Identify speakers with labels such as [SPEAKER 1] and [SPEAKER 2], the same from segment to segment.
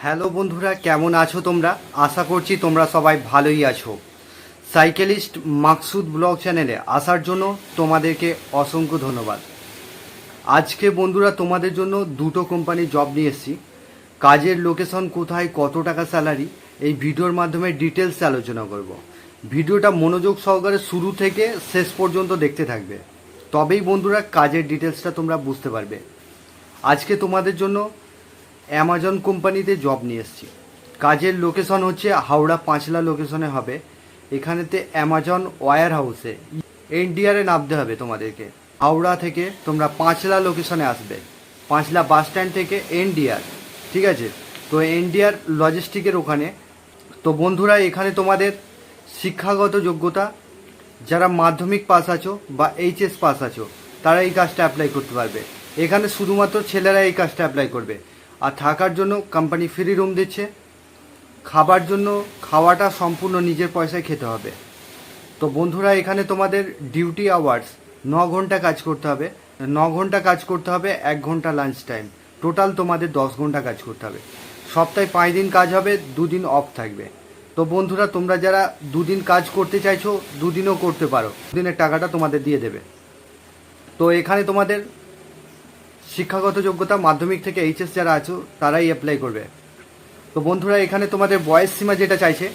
[SPEAKER 1] Hello বন্ধুরা, কেমন আছো তোমরা? আশা করছি তোমরা সবাই ভালোই আছো। সাইকেলিস্ট মাকসুদ ব্লগ চ্যানেলে আসার জন্য তোমাদেরকে অসংখ্য ধন্যবাদ। আজকে বন্ধুরা তোমাদের জন্য দুটো কোম্পানির জব নিয়ে এসেছি। কাজের লোকেশন কোথায়, কত টাকা স্যালারি, এই ভিডিওর মাধ্যমে ডিটেলস আলোচনা করব। ভিডিওটা মনোযোগ সহকারে শুরু থেকে শেষ পর্যন্ত দেখতে থাকবে, তবেই বন্ধুরা কাজের ডিটেলসটা তোমরা বুঝতে পারবে। আজকে তোমাদের জন্য অ্যামাজন কোম্পানিতে জব নিয়ে এসেছি। কাজের লোকেশন হচ্ছে হাওড়া পাঁচলা লোকেশনে হবে। এখানেতে অ্যামাজন ওয়্যার হাউসে এনডিআরে নামতে হবে তোমাদেরকে। হাওড়া থেকে তোমরা পাঁচলা লোকেশনে আসবে, পাঁচলা বাস স্ট্যান্ড থেকে এনডিআর, ঠিক আছে? তো এনডিআর লজিস্টিকের ওখানে। তো বন্ধুরা, এখানে তোমাদের শিক্ষাগত যোগ্যতা, যারা মাধ্যমিক পাস আছো বা এইচএস পাস আছো তারা এই কাজটা অ্যাপ্লাই করতে পারবে। এখানে শুধুমাত্র ছেলেরা এই কাজটা অ্যাপ্লাই করবে। আর থাকার জন্য কোম্পানি ফ্রি রুম দিচ্ছে। খাবার জন্য খাওয়াটা সম্পূর্ণ নিজের পয়সায় খেতে হবে। তো বন্ধুরা, এখানে তোমাদের ডিউটি আওয়ার্স 9 ঘন্টা কাজ করতে হবে। 9 ঘন্টা কাজ করতে হবে, 1 ঘন্টা লাঞ্চ টাইম, টোটাল তোমাদের 10 ঘন্টা কাজ করতে হবে। সপ্তাহে 5 দিন কাজ হবে, 2 দিন অফ থাকবে। তো বন্ধুরা, তোমরা যারা 2 দিন কাজ করতে চাইছো 2 দিনও করতে পারো, 2 দিনের টাকাটা তোমাদের দিয়ে দেবে। তো এখানে তোমাদের শিক্ষাগত যোগ্যতা মাধ্যমিক থেকে এইচএস যারা আছো তারাই অ্যাপ্লাই করবে। তো বন্ধুরা, এখানে তোমাদের বয়স সীমা যেটা চাইছে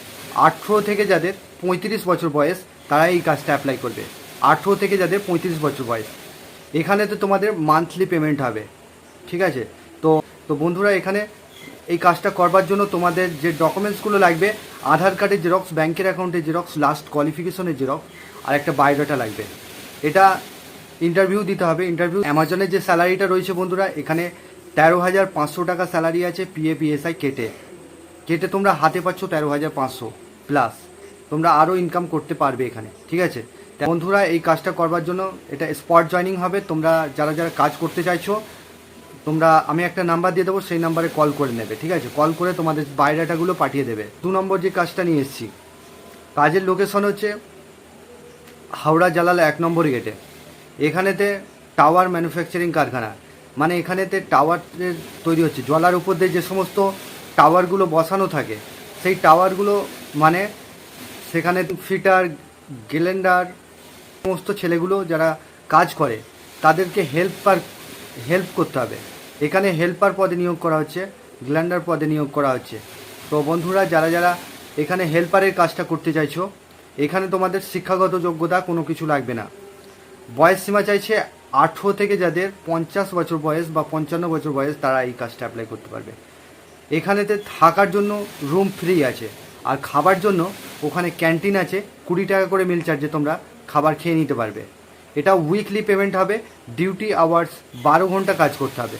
[SPEAKER 1] 18 থেকে যাদের 35 বছর বয়স তারাই এই কাজটা অ্যাপ্লাই করবে। 18 থেকে যাদের 35 বছর বয়স। এখানে তো তোমাদের মান্থলি পেমেন্ট হবে, ঠিক আছে? তো তো বন্ধুরা, এখানে এই কাজটা করবার জন্য তোমাদের যে ডকুমেন্টসগুলো লাগবে, আধার কার্ডের জেরক্স, ব্যাংকের অ্যাকাউন্টের জেরক্স, লাস্ট কোয়ালিফিকেশনের জেরক্স, আর একটা বায়োডাটা লাগবে। এটা ইন্টারভিউ দিতে হবে। ইন্টারভিউ অ্যামাজনের যে স্যালারিটা রয়েছে বন্ধুরা, এখানে 13,500 টাকা স্যালারি আছে, পিএফ কেটে কেটে তোমরা হাতে পাচ্ছ 13,500 প্লাস। তোমরা আরও ইনকাম করতে পারবে এখানে, ঠিক আছে? বন্ধুরা, এই কাজটা করবার জন্য এটা স্পট জয়নিং হবে। তোমরা যারা যারা কাজ করতে চাইছো, তোমরা আমি একটা নাম্বার দিয়ে দেবো, সেই নাম্বারে কল করে নেবে, ঠিক আছে? কল করে তোমাদের বায়োডাটাগুলো পাঠিয়ে দেবে। 2 নম্বর যে কাজটা নিয়ে এসেছি, কাজের লোকেশন হচ্ছে হাওড়া জালাল 1 নম্বর গেটে। এখানেতে টাওয়ার ম্যানুফ্যাকচারিং কারখানা, মানে এখানেতে টাওয়ারের তৈরি হচ্ছে। জলার উপর দিয়ে যে সমস্ত টাওয়ারগুলো বসানো থাকে, সেই টাওয়ারগুলো মানে সেখানে ফিটার, গ্লেন্ডার, সমস্ত ছেলেগুলো যারা কাজ করে তাদেরকে হেল্প করতে হবে। এখানে হেল্পার পদে নিয়োগ করা হচ্ছে, গ্লেন্ডার পদে নিয়োগ করা হচ্ছে। তো বন্ধুরা, যারা যারা এখানে হেল্পারের কাজটা করতে চাইছো, এখানে তোমাদের শিক্ষাগত যোগ্যতা কোনো কিছু লাগবে না। বয়স সীমা চাইছে 18 থেকে যাদের 50 বছর বয়স বা 55 বছর বয়স তারা এই কাজটা অ্যাপ্লাই করতে পারবে। এখানেতে থাকার জন্য রুম ফ্রি আছে, আর খাবার জন্য ওখানে ক্যান্টিন আছে। 20 টাকা করে মিল চার্জে তোমরা খাবার খেয়ে নিতে পারবে। এটা উইকলি পেমেন্ট হবে। ডিউটি আওয়ার্স 12 ঘন্টা কাজ করতে হবে।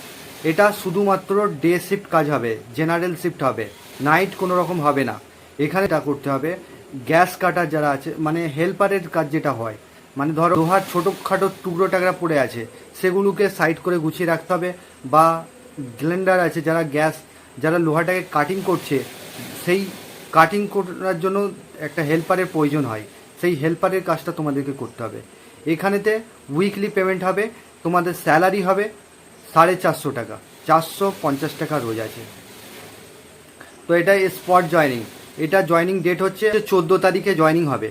[SPEAKER 1] এটা শুধুমাত্র ডে শিফট কাজ হবে, জেনারেল শিফট হবে, নাইট কোনো রকম হবে না। এখানে এটা করতে হবে। গ্যাস কাটার যারা আছে, মানে হেল্পারের কাজ যেটা হয়, মানে ধরো লোহার ছোটোখাটো টুকরো টাকরা পড়ে আছে, সেগুলোকে সাইড করে গুছিয়ে রাখতে হবে। বা গ্লেন্ডার আছে, যারা লোহাটাকে কাটিং করছে, সেই কাটিং করার জন্য একটা হেল্পারের প্রয়োজন হয়, সেই হেল্পারের কাজটা তোমাদেরকে করতে হবে। এখানেতে উইকলি পেমেন্ট হবে। তোমাদের স্যালারি হবে 450 টাকা, 450 টাকা রোজ আছে। তো এটা স্পট জয়নিং। এটা জয়নিং ডেট হচ্ছে 14 তারিখে জয়নিং হবে,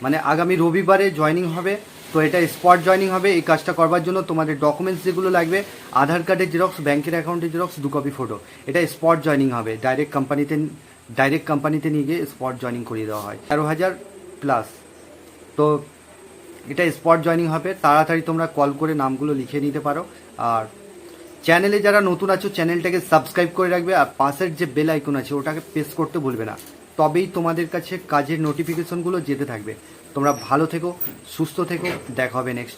[SPEAKER 1] মানে আগামী রবিবারে জয়নিং হবে। তো এটা স্পট জয়নিং হবে। এই কাজটা করবার জন্য তোমাদের ডকুমেন্টস যেগুলো লাগবে, আধার কার্ডের জেরক্স, ব্যাংকের অ্যাকাউন্টের জেরক্স, 2 কপি ফটো। এটা স্পট জয়নিং হবে। ডাইরেক্ট কোম্পানিতে নিয়ে গিয়ে স্পট জয়নিং করিয়ে দেওয়া হয়। 13,000 প্লাস। তো এটা স্পট জয়নিং হবে। তাড়াতাড়ি তোমরা কল করে নামগুলো লিখে নিতে পারো। আর চ্যানেলে যারা নতুন আছো চ্যানেলটাকে সাবস্ক্রাইব করে রাখবে, আর পাশের যে বেল আইকন আছে ওটাকে প্রেস করতে ভুলবে না, তবেই তোমাদের কাছে কাজের নোটিফিকেশনগুলো যেতে থাকবে। তোমরা ভালো থেকো, সুস্থ থেকো, দেখা হবে নেক্সট।